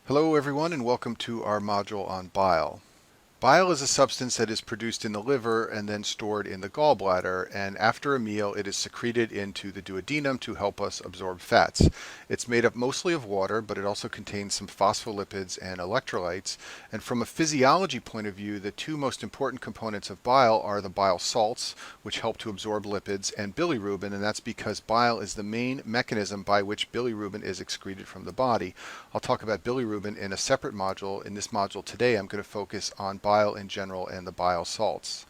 Hello everyone and welcome to our module on bile. Bile is a substance that is produced in the liver and then stored in the gallbladder, and after a meal it is secreted into the duodenum to help us absorb fats. It's made up mostly of water, but it also contains some phospholipids and electrolytes, and from a physiology point of view, the two most important components of bile are the bile salts, which help to absorb lipids, and bilirubin, and that's because bile is the main mechanism by which bilirubin is excreted from the body. I'll talk about bilirubin in a separate module. In this module today, I'm going to focus on bile in general and the bile salts.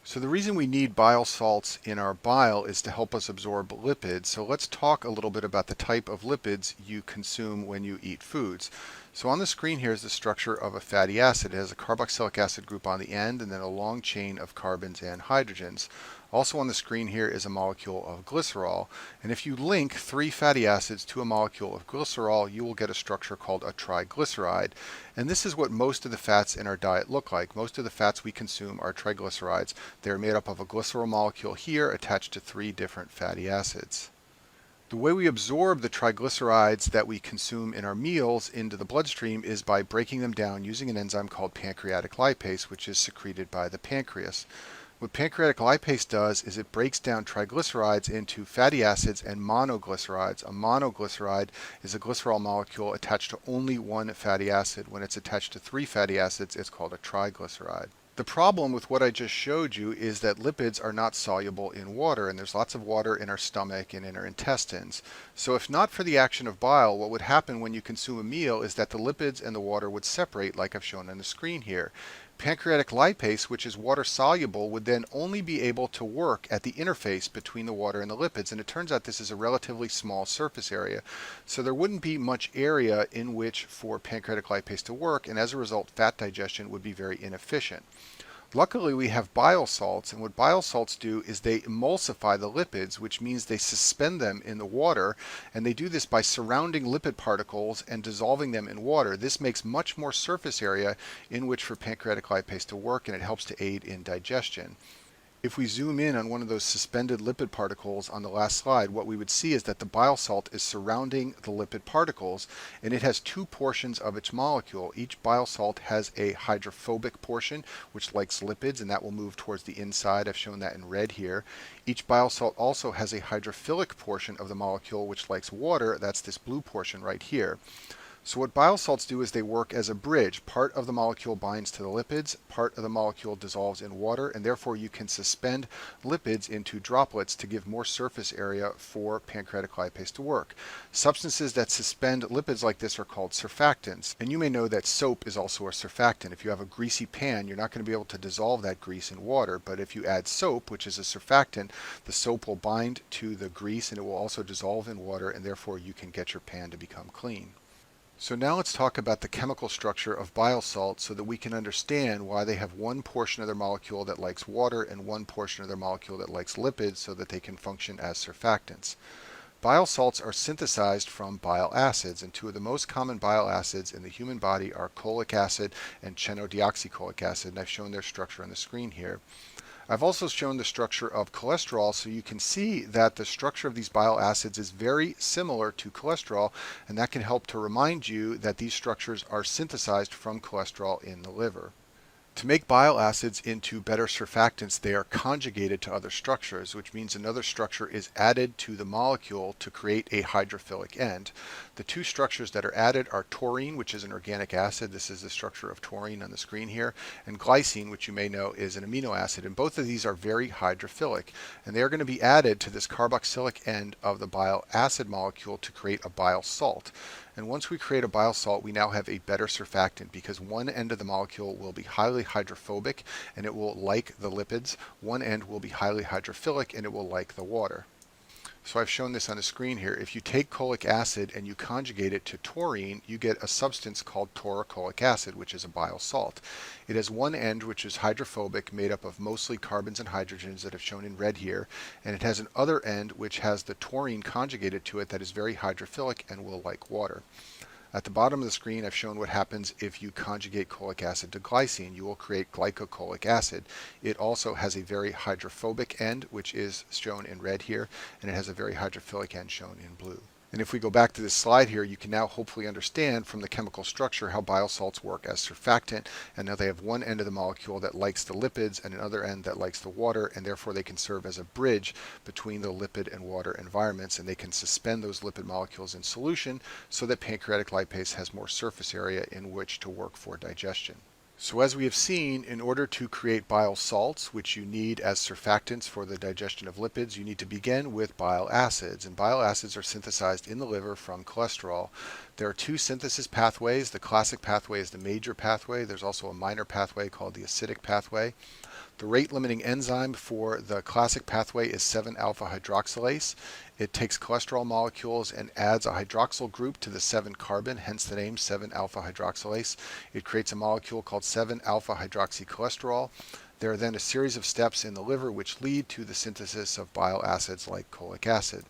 So the reason we need bile salts in our bile is to help us absorb lipids. So let's talk a little bit about the type of lipids you consume when you eat foods. So on the screen here is the structure of a fatty acid. It has a carboxylic acid group on the end and then a long chain of carbons and hydrogens. Also on the screen here is a molecule of glycerol, and if you link three fatty acids to a molecule of glycerol, you will get a structure called a triglyceride. And this is what most of the fats in our diet look like. Most of the fats we consume are triglycerides. They're made up of a glycerol molecule here attached to three different fatty acids. The way we absorb the triglycerides that we consume in our meals into the bloodstream is by breaking them down using an enzyme called pancreatic lipase, which is secreted by the pancreas. What pancreatic lipase does is it breaks down triglycerides into fatty acids and monoglycerides. A monoglyceride is a glycerol molecule attached to only one fatty acid. When it's attached to three fatty acids, it's called a triglyceride. The problem with what I just showed you is that lipids are not soluble in water, and there's lots of water in our stomach and in our intestines. So if not for the action of bile, what would happen when you consume a meal is that the lipids and the water would separate, like I've shown on the screen here. Pancreatic lipase, which is water soluble, would then only be able to work at the interface between the water and the lipids, and it turns out this is a relatively small surface area. So there wouldn't be much area in which for pancreatic lipase to work, and as a result, fat digestion would be very inefficient. Luckily, we have bile salts, and what bile salts do is they emulsify the lipids, which means they suspend them in the water, and they do this by surrounding lipid particles and dissolving them in water. This makes much more surface area in which for pancreatic lipase to work, and it helps to aid in digestion. If we zoom in on one of those suspended lipid particles on the last slide, what we would see is that the bile salt is surrounding the lipid particles, and it has two portions of its molecule. Each bile salt has a hydrophobic portion, which likes lipids, and that will move towards the inside. I've shown that in red here. Each bile salt also has a hydrophilic portion of the molecule, which likes water. That's this blue portion right here. So what bile salts do is they work as a bridge. Part of the molecule binds to the lipids, part of the molecule dissolves in water, and therefore you can suspend lipids into droplets to give more surface area for pancreatic lipase to work. Substances that suspend lipids like this are called surfactants. And you may know that soap is also a surfactant. If you have a greasy pan, you're not going to be able to dissolve that grease in water, but if you add soap, which is a surfactant, the soap will bind to the grease and it will also dissolve in water, and therefore you can get your pan to become clean. So now let's talk about the chemical structure of bile salts so that we can understand why they have one portion of their molecule that likes water and one portion of their molecule that likes lipids so that they can function as surfactants. Bile salts are synthesized from bile acids, and two of the most common bile acids in the human body are cholic acid and chenodeoxycholic acid, and I've shown their structure on the screen here. I've also shown the structure of cholesterol, so you can see that the structure of these bile acids is very similar to cholesterol, and that can help to remind you that these structures are synthesized from cholesterol in the liver. To make bile acids into better surfactants, they are conjugated to other structures, which means another structure is added to the molecule to create a hydrophilic end. The two structures that are added are taurine, which is an organic acid. This is the structure of taurine on the screen here, and glycine, which you may know is an amino acid. And both of these are very hydrophilic, and they are going to be added to this carboxylic end of the bile acid molecule to create a bile salt. And once we create a bile salt, we now have a better surfactant because one end of the molecule will be highly hydrophobic and it will like the lipids. One end will be highly hydrophilic and it will like the water. So I've shown this on the screen here. If you take cholic acid and you conjugate it to taurine, you get a substance called taurocholic acid, which is a bile salt. It has one end which is hydrophobic, made up of mostly carbons and hydrogens that I've shown in red here, and it has an other end which has the taurine conjugated to it that is very hydrophilic and will like water. At the bottom of the screen, I've shown what happens if you conjugate cholic acid to glycine. You will create glycocholic acid. It also has a very hydrophobic end, which is shown in red here, and it has a very hydrophilic end shown in blue. And if we go back to this slide here, you can now hopefully understand from the chemical structure how bile salts work as surfactant. And now they have one end of the molecule that likes the lipids and another end that likes the water, and therefore they can serve as a bridge between the lipid and water environments, and they can suspend those lipid molecules in solution so that pancreatic lipase has more surface area in which to work for digestion. So as we have seen, in order to create bile salts, which you need as surfactants for the digestion of lipids, you need to begin with bile acids. And bile acids are synthesized in the liver from cholesterol. There are two synthesis pathways. The classic pathway is the major pathway. There's also a minor pathway called the acidic pathway. The rate-limiting enzyme for the classic pathway is 7-alpha hydroxylase. It takes cholesterol molecules and adds a hydroxyl group to the 7-carbon, hence the name 7-alpha hydroxylase. It creates a molecule called 7-alpha hydroxycholesterol. There are then a series of steps in the liver which lead to the synthesis of bile acids like cholic acid.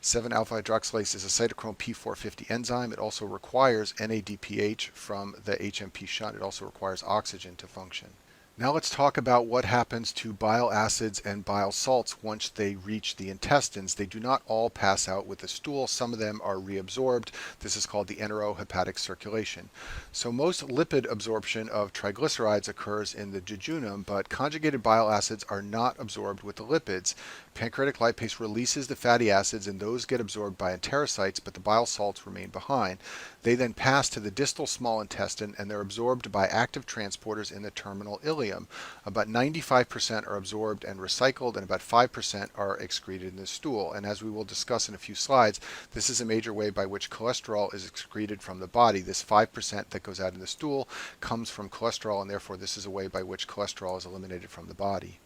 7-alpha hydroxylase is a cytochrome P450 enzyme. It also requires NADPH from the HMP shunt. It also requires oxygen to function. Now let's talk about what happens to bile acids and bile salts once they reach the intestines. They do not all pass out with the stool. Some of them are reabsorbed. This is called the enterohepatic circulation. So most lipid absorption of triglycerides occurs in the jejunum, but conjugated bile acids are not absorbed with the lipids. Pancreatic lipase releases the fatty acids and those get absorbed by enterocytes, but the bile salts remain behind. They then pass to the distal small intestine and they're absorbed by active transporters in the terminal ileum. About 95% are absorbed and recycled, and about 5% are excreted in the stool. And as we will discuss in a few slides, this is a major way by which cholesterol is excreted from the body. This 5% that goes out in the stool comes from cholesterol, and therefore this is a way by which cholesterol is eliminated from the body.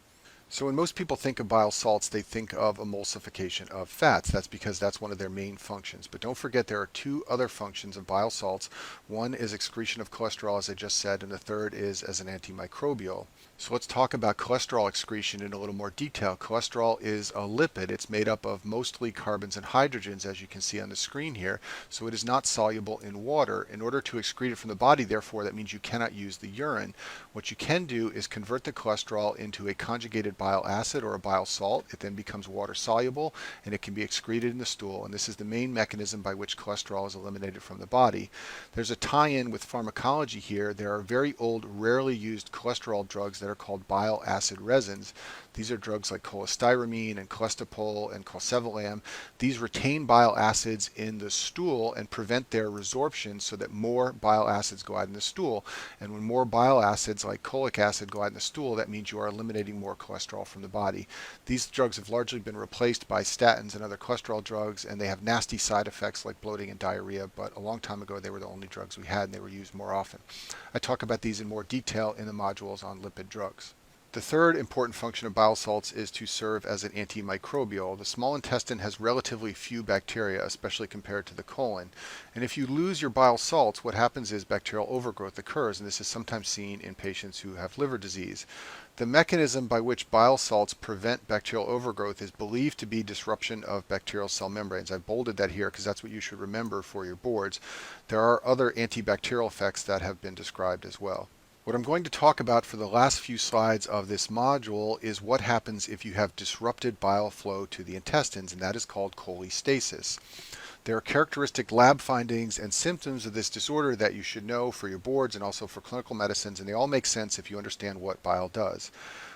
So when most people think of bile salts, they think of emulsification of fats. That's because that's one of their main functions. But don't forget there are two other functions of bile salts. One is excretion of cholesterol, as I just said, and the third is as an antimicrobial. So let's talk about cholesterol excretion in a little more detail. Cholesterol is a lipid. It's made up of mostly carbons and hydrogens, as you can see on the screen here. So it is not soluble in water. In order to excrete it from the body, therefore, that means you cannot use the urine. What you can do is convert the cholesterol into a conjugated bile acid or a bile salt. It then becomes water soluble and it can be excreted in the stool. And this is the main mechanism by which cholesterol is eliminated from the body. There's a tie-in with pharmacology here. There are very old, rarely used cholesterol drugs that are called bile acid resins. These are drugs like cholestyramine and cholestyramine and cholcevolam. These retain bile acids in the stool and prevent their resorption so that more bile acids go out in the stool. And when more bile acids like cholic acid go out in the stool, that means you are eliminating more cholesterol from the body. These drugs have largely been replaced by statins and other cholesterol drugs, and they have nasty side effects like bloating and diarrhea, but a long time ago they were the only drugs we had and they were used more often. I talk about these in more detail in the modules on lipid drugs. The third important function of bile salts is to serve as an antimicrobial. The small intestine has relatively few bacteria, especially compared to the colon. And if you lose your bile salts, what happens is bacterial overgrowth occurs, and this is sometimes seen in patients who have liver disease. The mechanism by which bile salts prevent bacterial overgrowth is believed to be disruption of bacterial cell membranes. I bolded that here because that's what you should remember for your boards. There are other antibacterial effects that have been described as well. What I'm going to talk about for the last few slides of this module is what happens if you have disrupted bile flow to the intestines, and that is called cholestasis. There are characteristic lab findings and symptoms of this disorder that you should know for your boards and also for clinical medicines, and they all make sense if you understand what bile does.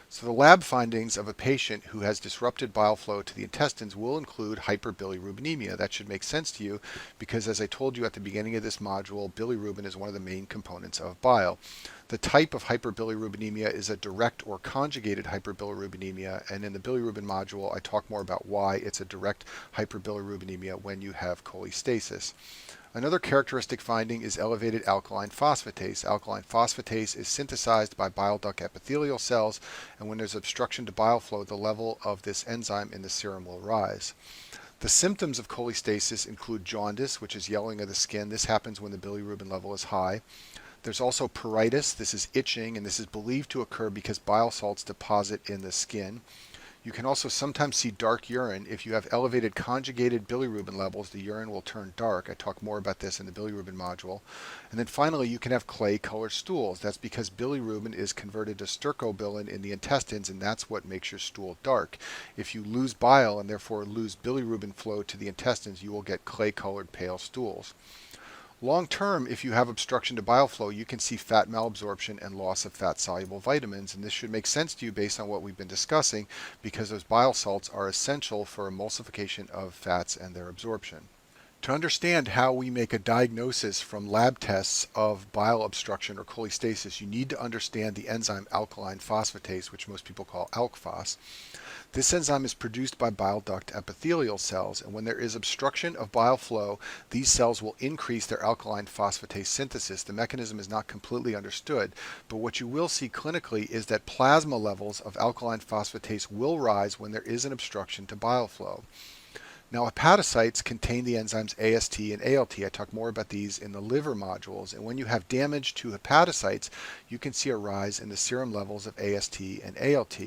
So the lab findings of a patient who has disrupted bile flow to the intestines will include hyperbilirubinemia. That should make sense to you because, as I told you at the beginning of this module, bilirubin is one of the main components of bile. The type of hyperbilirubinemia is a direct or conjugated hyperbilirubinemia, and in the bilirubin module I talk more about why it's a direct hyperbilirubinemia when you have cholestasis. Another characteristic finding is elevated alkaline phosphatase. Alkaline phosphatase is synthesized by bile duct epithelial cells, and when there's obstruction to bile flow, the level of this enzyme in the serum will rise. The symptoms of cholestasis include jaundice, which is yellowing of the skin. This happens when the bilirubin level is high. There's also pruritus. This is itching, and this is believed to occur because bile salts deposit in the skin. You can also sometimes see dark urine. If you have elevated conjugated bilirubin levels, the urine will turn dark. I talk more about this in the bilirubin module. And then finally, you can have clay-colored stools. That's because bilirubin is converted to stercobilin in the intestines, and that's what makes your stool dark. If you lose bile and therefore lose bilirubin flow to the intestines, you will get clay-colored pale stools. Long term, if you have obstruction to bile flow, you can see fat malabsorption and loss of fat-soluble vitamins, and this should make sense to you based on what we've been discussing because those bile salts are essential for emulsification of fats and their absorption. To understand how we make a diagnosis from lab tests of bile obstruction or cholestasis, you need to understand the enzyme alkaline phosphatase, which most people call ALK-Phos. This enzyme is produced by bile duct epithelial cells, and when there is obstruction of bile flow, these cells will increase their alkaline phosphatase synthesis. The mechanism is not completely understood, but what you will see clinically is that plasma levels of alkaline phosphatase will rise when there is an obstruction to bile flow. Now, hepatocytes contain the enzymes AST and ALT. I talk more about these in the liver modules. And when you have damage to hepatocytes, you can see a rise in the serum levels of AST and ALT.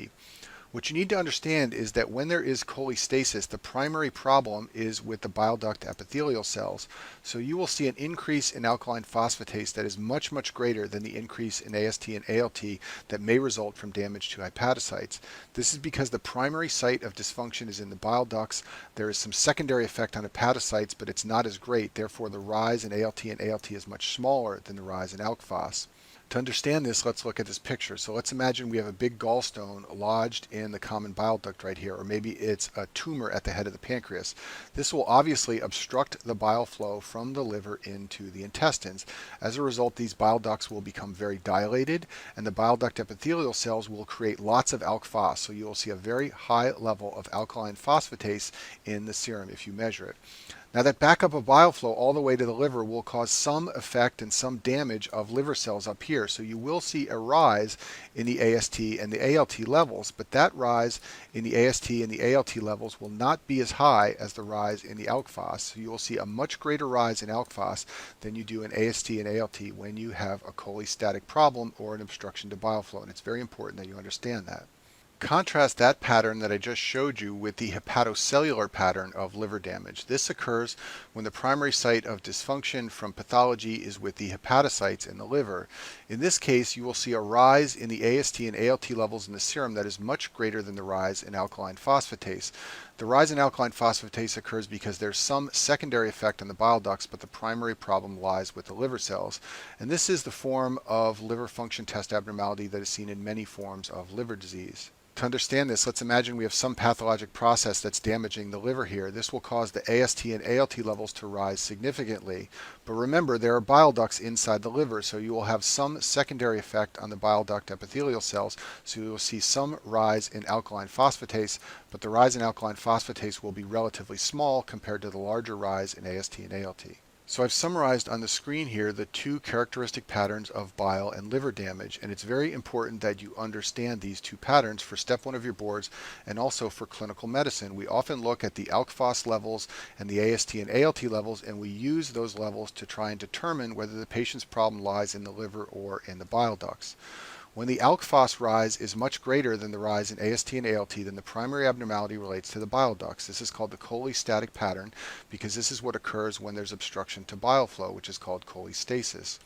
What you need to understand is that when there is cholestasis, the primary problem is with the bile duct epithelial cells. So you will see an increase in alkaline phosphatase that is much, much greater than the increase in AST and ALT that may result from damage to hepatocytes. This is because the primary site of dysfunction is in the bile ducts. There is some secondary effect on hepatocytes, but it's not as great. Therefore, the rise in ALT and ALT is much smaller than the rise in ALK-Phos. To understand this, let's look at this picture. So let's imagine we have a big gallstone lodged in the common bile duct right here, or maybe it's a tumor at the head of the pancreas. This will obviously obstruct the bile flow from the liver into the intestines. As a result, these bile ducts will become very dilated, and the bile duct epithelial cells will create lots of ALK-Phos. So you will see a very high level of alkaline phosphatase in the serum if you measure it. Now, that backup of bile flow all the way to the liver will cause some effect and some damage of liver cells up here. So you will see a rise in the AST and the ALT levels, but that rise in the AST and the ALT levels will not be as high as the rise in the ALK-Phos. So you will see a much greater rise in ALK-Phos than you do in AST and ALT when you have a cholestatic problem or an obstruction to bile flow. And it's very important that you understand that. Contrast that pattern that I just showed you with the hepatocellular pattern of liver damage. This occurs when the primary site of dysfunction from pathology is with the hepatocytes in the liver. In this case, you will see a rise in the AST and ALT levels in the serum that is much greater than the rise in alkaline phosphatase. The rise in alkaline phosphatase occurs because there's some secondary effect on the bile ducts, but the primary problem lies with the liver cells. And this is the form of liver function test abnormality that is seen in many forms of liver disease. To understand this, let's imagine we have some pathologic process that's damaging the liver here. This will cause the AST and ALT levels to rise significantly. But remember, there are bile ducts inside the liver, so you will have some secondary effect on the bile duct epithelial cells. So you will see some rise in alkaline phosphatase, but the rise in alkaline phosphatase will be relatively small compared to the larger rise in AST and ALT. So I've summarized on the screen here the two characteristic patterns of bile and liver damage, and it's very important that you understand these two patterns for step 1 of your boards and also for clinical medicine. We often look at the ALK-Phos levels and the AST and ALT levels, and we use those levels to try and determine whether the patient's problem lies in the liver or in the bile ducts. When the ALK-Phos rise is much greater than the rise in AST and ALT, then the primary abnormality relates to the bile ducts. This is called the cholestatic pattern because this is what occurs when there's obstruction to bile flow, which is called cholestasis.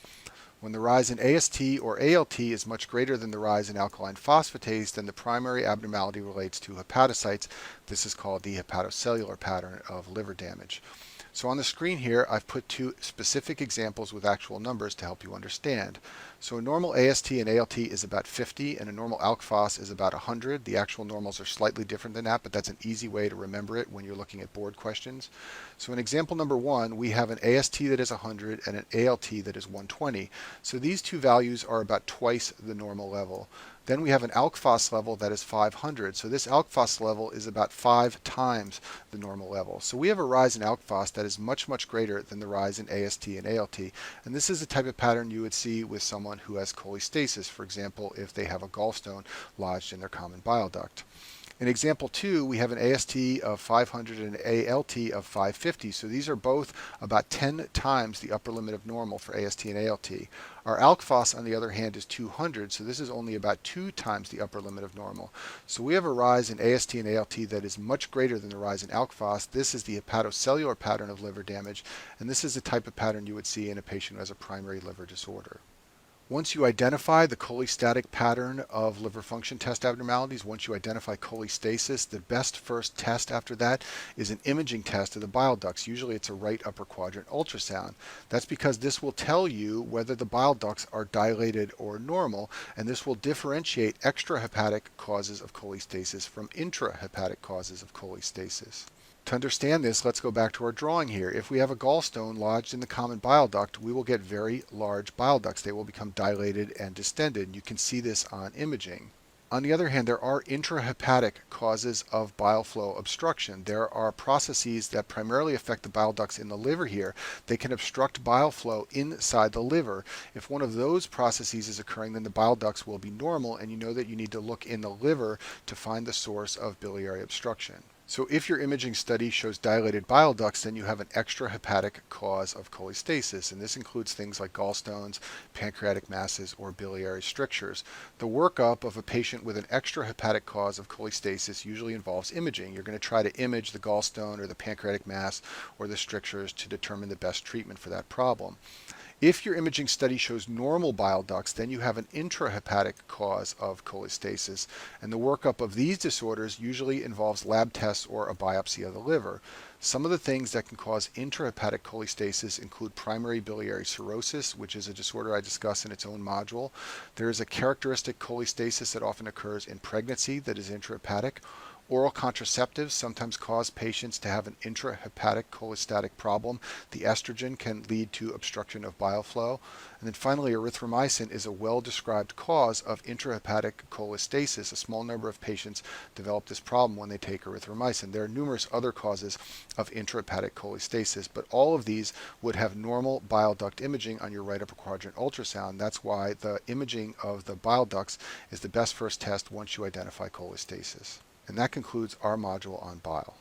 When the rise in AST or ALT is much greater than the rise in alkaline phosphatase, then the primary abnormality relates to hepatocytes. This is called the hepatocellular pattern of liver damage. So on the screen here, I've put two specific examples with actual numbers to help you understand. So a normal AST and ALT is about 50, and a normal ALK-Phos is about 100. The actual normals are slightly different than that, but that's an easy way to remember it when you're looking at board questions. So in example number 1, we have an AST that is 100 and an ALT that is 120. So these two values are about twice the normal level. Then we have an ALK-Phos level that is 500. So this ALK-Phos level is about 5 times the normal level. So we have a rise in ALK-Phos that is much, much greater than the rise in AST and ALT. And this is the type of pattern you would see with someone who has cholestasis, for example, if they have a gallstone lodged in their common bile duct. In example 2, we have an AST of 500 and an ALT of 550. So these are both about 10 times the upper limit of normal for AST and ALT. Our alk phos, on the other hand, is 200, so this is only about 2 times the upper limit of normal. So we have a rise in AST and ALT that is much greater than the rise in alk phos. This is the hepatocellular pattern of liver damage, and this is the type of pattern you would see in a patient who has a primary liver disorder. Once you identify the cholestatic pattern of liver function test abnormalities, once you identify cholestasis, the best first test after that is an imaging test of the bile ducts. Usually it's a right upper quadrant ultrasound. That's because this will tell you whether the bile ducts are dilated or normal, and this will differentiate extrahepatic causes of cholestasis from intrahepatic causes of cholestasis. To understand this, let's go back to our drawing here. If we have a gallstone lodged in the common bile duct, we will get very large bile ducts. They will become dilated and distended. You can see this on imaging. On the other hand, there are intrahepatic causes of bile flow obstruction. There are processes that primarily affect the bile ducts in the liver here. They can obstruct bile flow inside the liver. If one of those processes is occurring, then the bile ducts will be normal, and you know that you need to look in the liver to find the source of biliary obstruction. So if your imaging study shows dilated bile ducts, then you have an extrahepatic cause of cholestasis, and this includes things like gallstones, pancreatic masses, or biliary strictures. The workup of a patient with an extrahepatic cause of cholestasis usually involves imaging. You're going to try to image the gallstone or the pancreatic mass or the strictures to determine the best treatment for that problem. If your imaging study shows normal bile ducts, then you have an intrahepatic cause of cholestasis, and the workup of these disorders usually involves lab tests or a biopsy of the liver. Some of the things that can cause intrahepatic cholestasis include primary biliary cirrhosis, which is a disorder I discuss in its own module. There is a characteristic cholestasis that often occurs in pregnancy that is intrahepatic. Oral contraceptives sometimes cause patients to have an intrahepatic cholestatic problem. The estrogen can lead to obstruction of bile flow. And then finally, erythromycin is a well-described cause of intrahepatic cholestasis. A small number of patients develop this problem when they take erythromycin. There are numerous other causes of intrahepatic cholestasis, but all of these would have normal bile duct imaging on your right upper quadrant ultrasound. That's why the imaging of the bile ducts is the best first test once you identify cholestasis. And that concludes our module on bile.